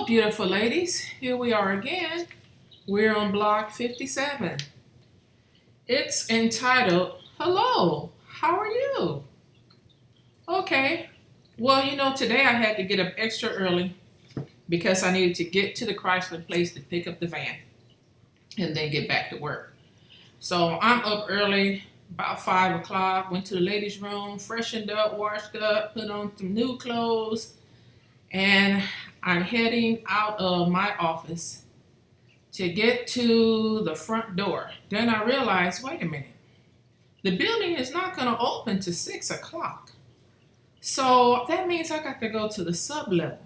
Beautiful ladies. Here we are again. We're on block 57. It's entitled, Hello, how are you? Okay. Well, today I had to get up extra early because I needed to get to the Chrysler place to pick up the van and then get back to work. So I'm up early, about 5 o'clock, went to the ladies' room, freshened up, washed up, put on some new clothes, and I'm heading out of my office to get to the front door. Then I realized, wait a minute, the building is not going to open to 6 o'clock. So that means I got to go to the sub level.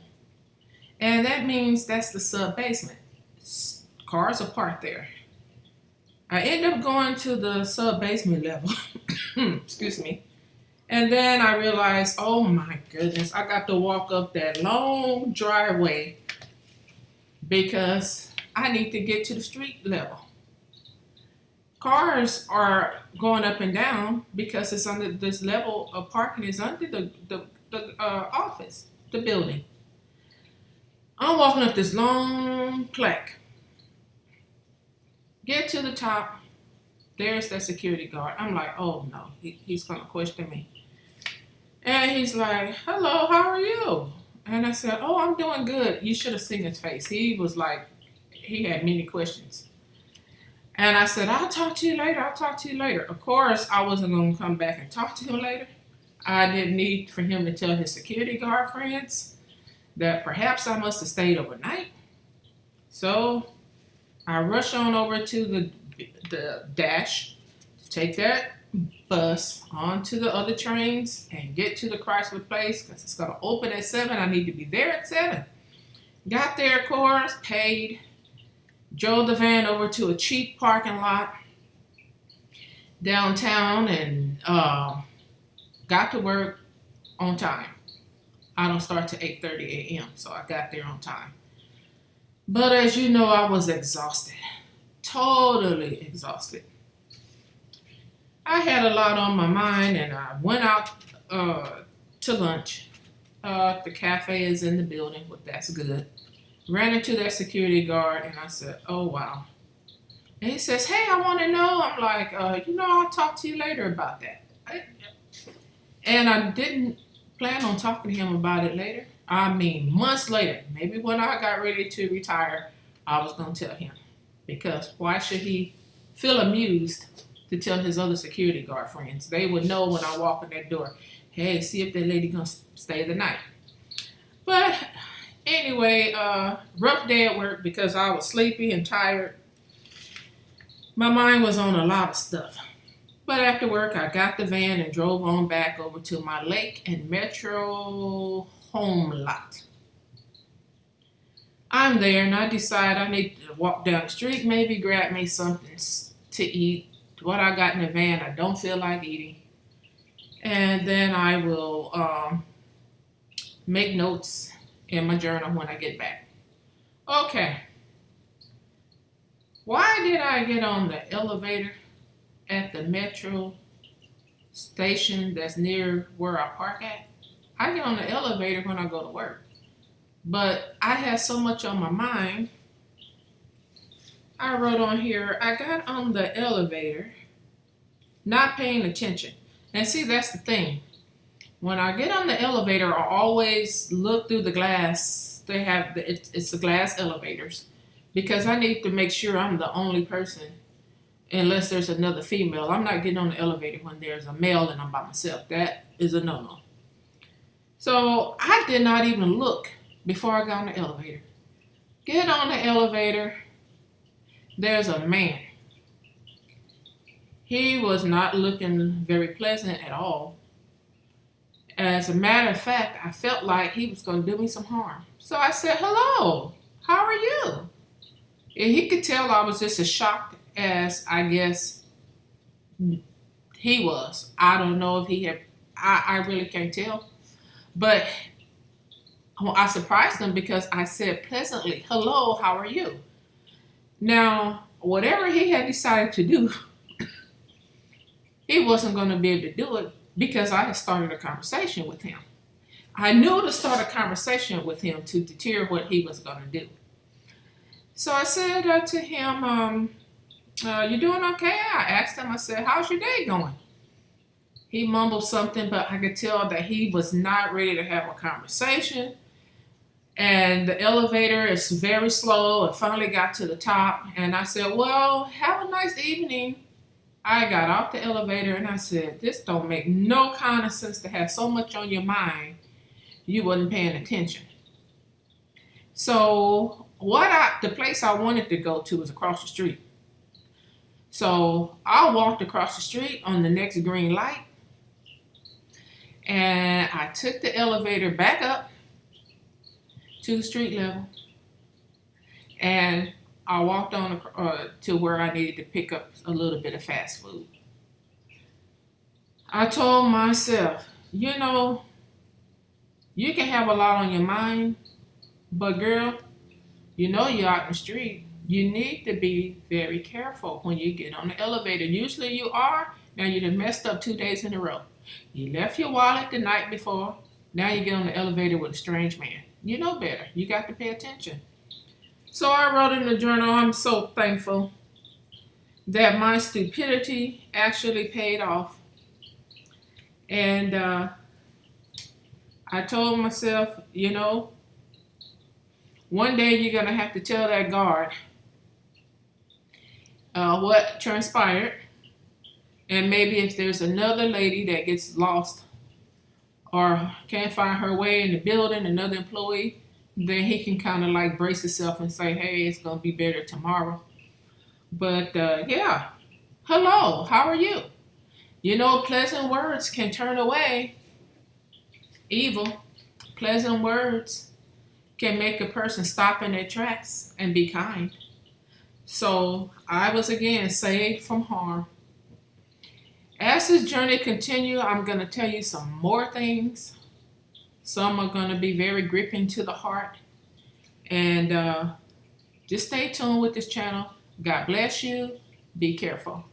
And that means that's the sub basement. Cars are parked there. I end up going to the sub basement level. Excuse me. And then I realized, oh my goodness, I got to walk up that long driveway because I need to get to the street level. Cars are going up and down because it's under this level of parking is under the office, the building. I'm walking up this long plaque. Get to the top. There's that security guard. I'm like, oh no, he's going to question me. And he's like, hello, how are you? And I said, oh, I'm doing good. You should have seen his face. He was like, he had many questions. And I said, I'll talk to you later. Of course, I wasn't going to come back and talk to him later. I didn't need for him to tell his security guard friends that perhaps I must have stayed overnight. So I rush on over to the dash to take that bus onto the other trains and get to the Chrysler place because it's going to open at 7. I need to be there at 7. Got there, of course, paid, drove the van over to a cheap parking lot downtown and got to work on time. I don't start till 8:30 a.m., so I got there on time. But as you know, I was exhausted, totally exhausted. I had a lot on my mind, and I went out to lunch. The cafe is in the building, but that's good. Ran into that security guard, and I said, oh, wow. And he says, hey, I want to know. I'm like, I'll talk to you later about that. And I didn't plan on talking to him about it later. I mean, months later, maybe when I got ready to retire, I was going to tell him. Because why should he feel amused to tell his other security guard friends? They would know when I walk in that door, hey, see if that lady going to stay the night. But anyway, rough day at work because I was sleepy and tired. My mind was on a lot of stuff. But after work, I got the van and drove on back over to my Lake and Metro home lot. I'm there and I decide I need to walk down the street, maybe grab me something to eat. What I got in the van, I don't feel like eating. And then I will make notes in my journal when I get back. Okay. Why did I get on the elevator at the Metro station that's near where I park at? I get on the elevator when I go to work. But I had so much on my mind. I wrote on here, I got on the elevator not paying attention. And see, that's the thing. When I get on the elevator, I always look through the glass. They have it's the glass elevators because I need to make sure I'm the only person unless there's another female. I'm not getting on the elevator when there's a male and I'm by myself. That is a no-no. So I did not even look before I got on the elevator. Get on the elevator. There's a man. He was not looking very pleasant at all. As a matter of fact, I felt like he was going to do me some harm. So I said, hello, how are you? And he could tell I was just as shocked as I guess he was. I don't know if he had, I really can't tell. But I surprised him because I said pleasantly, hello, how are you? Now, whatever he had decided to do, he wasn't going to be able to do it because I had started a conversation with him. I knew to start a conversation with him to deter what he was going to do. So I said to him, you doing okay? I asked him, I said, how's your day going? He mumbled something, but I could tell that he was not ready to have a conversation. And the elevator is very slow. It finally got to the top. And I said, well, have a nice evening. I got off the elevator and I said, this don't make no kind of sense to have so much on your mind you wasn't paying attention. So the place I wanted to go to was across the street. So I walked across the street on the next green light and I took the elevator back up to the street level and I walked on to where I needed to pick up a little bit of fast food. I told myself, you know, you can have a lot on your mind, but girl, you know you're out in the street. You need to be very careful when you get on the elevator. Usually you are. Now you done messed up 2 days in a row. You left your wallet the night before. Now you get on the elevator with a strange man. You know better. You got to pay attention. So I wrote in the journal, I'm so thankful that my stupidity actually paid off. And I told myself, you know, one day you're going to have to tell that guard what transpired. And maybe if there's another lady that gets lost or can't find her way in the building, another employee, then he can kind of like brace himself and say, hey, it's going to be better tomorrow. But yeah, hello, how are you? You know, pleasant words can turn away evil. Pleasant words can make a person stop in their tracks and be kind. So I was again saved from harm. As this journey continues, I'm going to tell you some more things. Some are going to be very gripping to the heart. And just stay tuned with this channel. God bless you. Be careful.